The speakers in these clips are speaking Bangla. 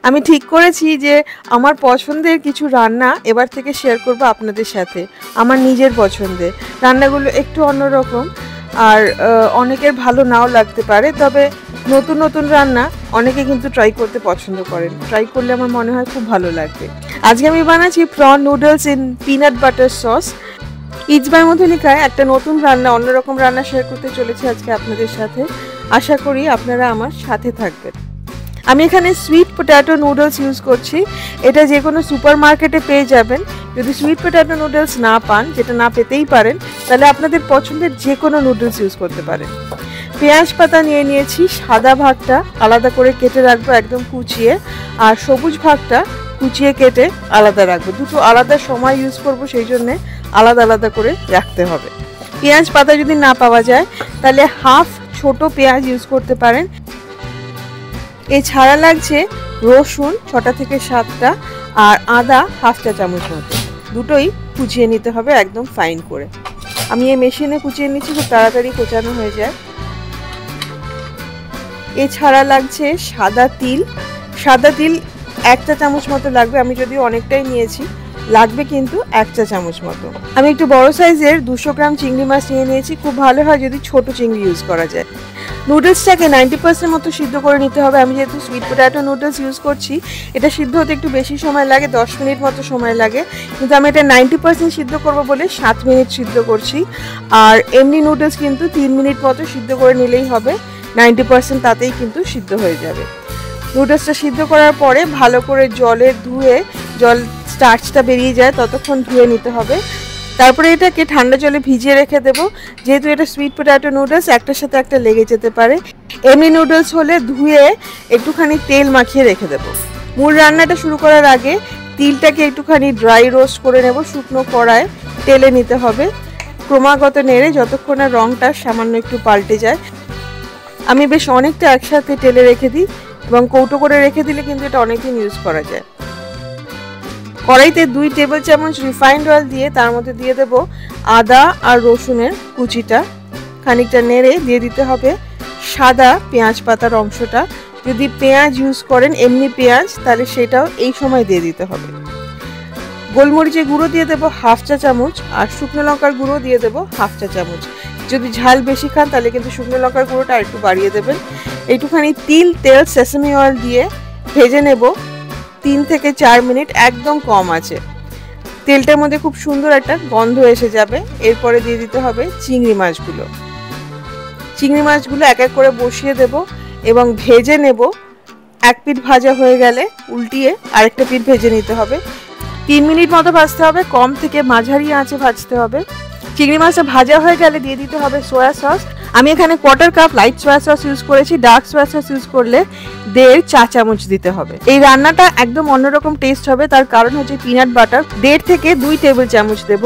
আমি ঠিক করেছি যে আমার পছন্দের কিছু রান্না এবার থেকে শেয়ার করব আপনাদের সাথে। আমার নিজের পছন্দের রান্নাগুলো একটু অন্যরকম, আর অনেকের ভালো নাও লাগতে পারে, তবে নতুন নতুন রান্না অনেকে কিন্তু ট্রাই করতে পছন্দ করেন। ট্রাই করলে আমার মনে হয় খুব ভালো লাগবে। আজকে আমি বানাচ্ছি prawn noodles in peanut butter sauce. It's by মধুলিকায় একটা নতুন রান্না, অন্যরকম রান্না শেয়ার করতে চলেছি আজকে আপনাদের সাথে। আশা করি আপনারা আমার সাথে থাকবেন। আমি এখানে সুইট পটেটো নুডলস ইউজ করছি। এটা যে কোনো সুপার মার্কেটে পেয়ে যাবেন। যদি সুইট পটেটো নুডলস না পান, যেটা না পেতেই পারেন, তাহলে আপনাদের পছন্দের যে কোনো নুডলস ইউজ করতে পারেন। পেঁয়াজ পাতা নিয়ে নিয়েছি। সাদা ভাগটা আলাদা করে কেটে রাখবো একদম কুচিয়ে, আর সবুজ ভাগটা কুচিয়ে কেটে আলাদা রাখবো। দুটো আলাদা সময় ইউজ করবো, সেই জন্যে আলাদা আলাদা করে রাখতে হবে। পেঁয়াজ পাতা যদি না পাওয়া যায় তাহলে হাফ ছোট পেঁয়াজ ইউজ করতে পারেন। এছাড়া লাগছে রসুন 6টা থেকে 7টা, আর আদা হাফ চা চামচ মতো। দুটোই কুচিয়ে নিতে হবে একদম ফাইন করে। আমি এই মেশিনে কুচিয়ে নিচ্ছি, খুব তাড়াতাড়ি কোচানো হয়ে যায়। এছাড়া লাগছে সাদা তিল। সাদা তিল 1 চা চামচ মতো লাগবে। আমি যদিও অনেকটাই নিয়েছি, লাগবে কিন্তু 1 চা চামচ মতো। আমি একটু বড় সাইজের 200 গ্রাম চিংড়ি মাছ নিয়ে নিয়েছি। খুব ভালো হয় যদি ছোট চিংড়ি ইউজ করা যায়। নুডলসটাকে 90% মতো সিদ্ধ করে নিতে হবে। আমি যেহেতু সুইট পটেটো নুডলস ইউজ করছি, এটা সিদ্ধ হতে একটু বেশি সময় লাগে, 10 মিনিট মতো সময় লাগে, কিন্তু আমি এটা 90% সিদ্ধ করব বলে 7 মিনিট সিদ্ধ করছি। আর এমনি নুডলস কিন্তু 3 মিনিট মতো সিদ্ধ করে নিলেই হবে, 90% তাতেই কিন্তু সিদ্ধ হয়ে যাবে। নুডলসটা সিদ্ধ করার পরে ভালো করে জলে ধুয়ে, জল স্টার্চটা বেরিয়ে যায় ততক্ষণ ধুয়ে নিতে হবে। তারপরে এটাকে ঠান্ডা জলে ভিজিয়ে রেখে দেবো। যেহেতু এটা সুইট পটেটো নুডলস, একটার সাথে একটা লেগে যেতে পারে। এমনি নুডলস হলে ধুয়ে একটুখানি তেল মাখিয়ে রেখে দেবো। মূল রান্নাটা শুরু করার আগে তিলটাকে একটুখানি ড্রাই রোস্ট করে নেব। শুকনো কড়ায় তেলে নিতে হবে, ক্রমাগত নেড়ে যতক্ষণ না রঙটা সামান্য একটু পাল্টে যায়। আমি বেশ অনেকটা একসাথে তেলে রেখে দিই, এবং কৌটো করে রেখে দিলে কিন্তু এটা অনেকদিন ইউজ করা যায়। কড়াইতে 2 টেবিল চামচ রিফাইন্ড অয়েল দিয়ে তার মধ্যে দিয়ে দেব আদা আর রসুনের কুচিটা। খানিকটা নেড়ে দিয়ে দিতে হবে সাদা পেঁয়াজ পাতার অংশটা। যদি পেঁয়াজ ইউজ করেন এমনি পেঁয়াজ, তাহলে সেটাও এই সময় দিয়ে দিতে হবে। গোলমরিচের গুঁড়ো দিয়ে দেবো হাফ চা চামচ, আর শুকনো লঙ্কার গুঁড়ো দিয়ে দেবো হাফ চা চামচ। যদি ঝাল বেশি খান তাহলে কিন্তু শুকনো লঙ্কার গুঁড়োটা একটু বাড়িয়ে দেবেন। একটুখানি তেল সেসামি অয়েল দিয়ে ভেজে নেব 3 থেকে 4 মিনিট, একদম কম আছে। তেলটার মধ্যে খুব সুন্দর একটা গন্ধ এসে যাবে। এরপরে দিয়ে দিতে হবে চিংড়ি মাছগুলো। চিংড়ি মাছগুলো এক এক করে বসিয়ে দেব এবং ভেজে নেব। এক পিঠ ভাজা হয়ে গেলে উল্টিয়ে আরেকটা পিঠ ভেজে নিতে হবে। 3 মিনিট মতো ভাজতে হবে, কম থেকে মাঝারি আঁচে ভাজতে হবে। চিংড়ি মাছটা ভাজা হয়ে গেলে দিয়ে দিতে হবে সোয়া সস। আমি এখানে 1/4 কাপ লাইট সোয়া সস ইউজ করেছি। ডার্ক সোয়া সস ইউজ করলে 1.5 চা চামচ দিতে হবে। এই রান্নাটা একদম অন্যরকম টেস্ট হবে, তার কারণ হচ্ছে পিনাট বাটার 1.5 থেকে 2 টেবিল চামচ দেব।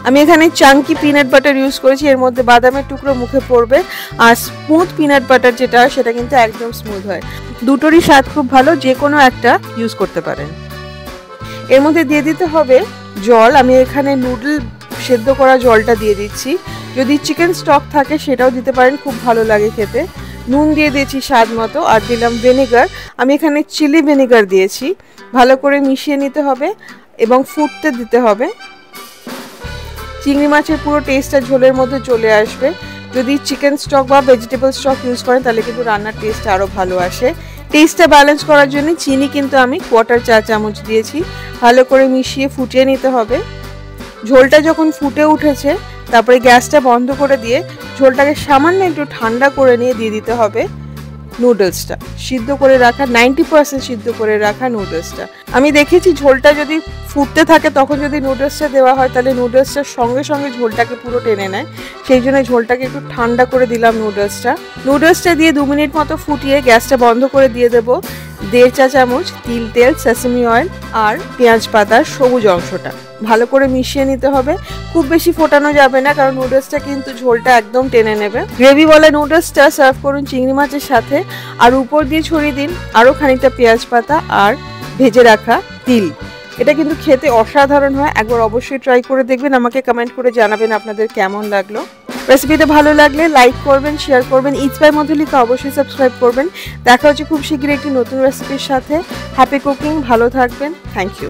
আমি এখানে চাঙ্কি পিনাট বাটার ইউজ করেছি। এর মধ্যে বাদামের টুকরো মুখে পড়বে, আর স্মুথ পিনাট বাটার যেটা, সেটা কিন্তু একদম স্মুথ হয়। দুটোরই স্বাদ খুব ভালো, যে কোনো একটা ইউজ করতে পারেন। এর মধ্যে দিয়ে দিতে হবে জল। আমি এখানে নুডল সেদ্ধ করা জলটা দিয়ে দিচ্ছি। যদি চিকেন স্টক থাকে সেটাও দিতে পারেন, খুব ভালো লাগে খেতে। নুন দিয়ে দিয়েছি স্বাদ মতো, আর দিলাম ভিনেগার। আমি এখানে চিলি ভিনেগার দিয়েছি। ভালো করে মিশিয়ে নিতে হবে এবং ফুটতে দিতে হবে। চিংড়ি মাছের পুরো টেস্টটা ঝোলের মধ্যে চলে আসবে। যদি চিকেন স্টক বা ভেজিটেবল স্টক ইউজ করেন তাহলে কিন্তু রান্নার টেস্ট আরও ভালো আসে। টেস্টটা ব্যালেন্স করার জন্য চিনি কিন্তু আমি 1/4 চা চামচ দিয়েছি। ভালো করে মিশিয়ে ফুটিয়ে নিতে হবে। ঝোলটা যখন ফুটে উঠেছে তারপরে গ্যাসটা বন্ধ করে দিয়ে ঝোলটাকে সামান্য একটু ঠান্ডা করে নিয়ে দিয়ে দিতে হবে নুডলসটা। সিদ্ধ করে রাখা 90% সিদ্ধ করে রাখা নুডলসটা। আমি দেখেছি ঝোলটা যদি ফুটতে থাকে তখন যদি নুডলসটা দেওয়া হয় তাহলে নুডলসটার সঙ্গে সঙ্গে ঝোলটাকে পুরো টেনে নেয়। সেই জন্য ঝোলটাকে একটু ঠান্ডা করে দিলাম নুডলসটা দিয়ে 2 মিনিট মতো ফুটিয়ে গ্যাসটা বন্ধ করে দিয়ে দেবো 1.5 চা চামচ তেল সেসামি অয়েল আর পেঁয়াজ পাতার সবুজ অংশটা। ভালো করে মিশিয়ে নিতে হবে। খুব বেশি ফোটানো যাবে না, কারণ নুডলসটা কিন্তু ঝোলটা একদম টেনে নেবে। গ্রেভি বলে নুডলসটা সার্ভ করুন চিংড়ি মাছের সাথে, আর উপর দিয়ে ছড়িয়ে দিন আরও খানিকটা পেঁয়াজ পাতা আর ভেজে রাখা তিল। এটা কিন্তু খেতে অসাধারণ হয়। একবার অবশ্যই ট্রাই করে দেখবেন, আমাকে কমেন্ট করে জানাবেন আপনাদের কেমন লাগলো। রেসিপিটা ভালো লাগলে লাইক করবেন, শেয়ার করবেন, ইটস বাই মধুলিকা অবশ্যই সাবস্ক্রাইব করবেন। দেখা হচ্ছে খুব শীঘ্রই একটি নতুন রেসিপির সাথে। হ্যাপি কুকিং, ভালো থাকবেন, থ্যাংক ইউ।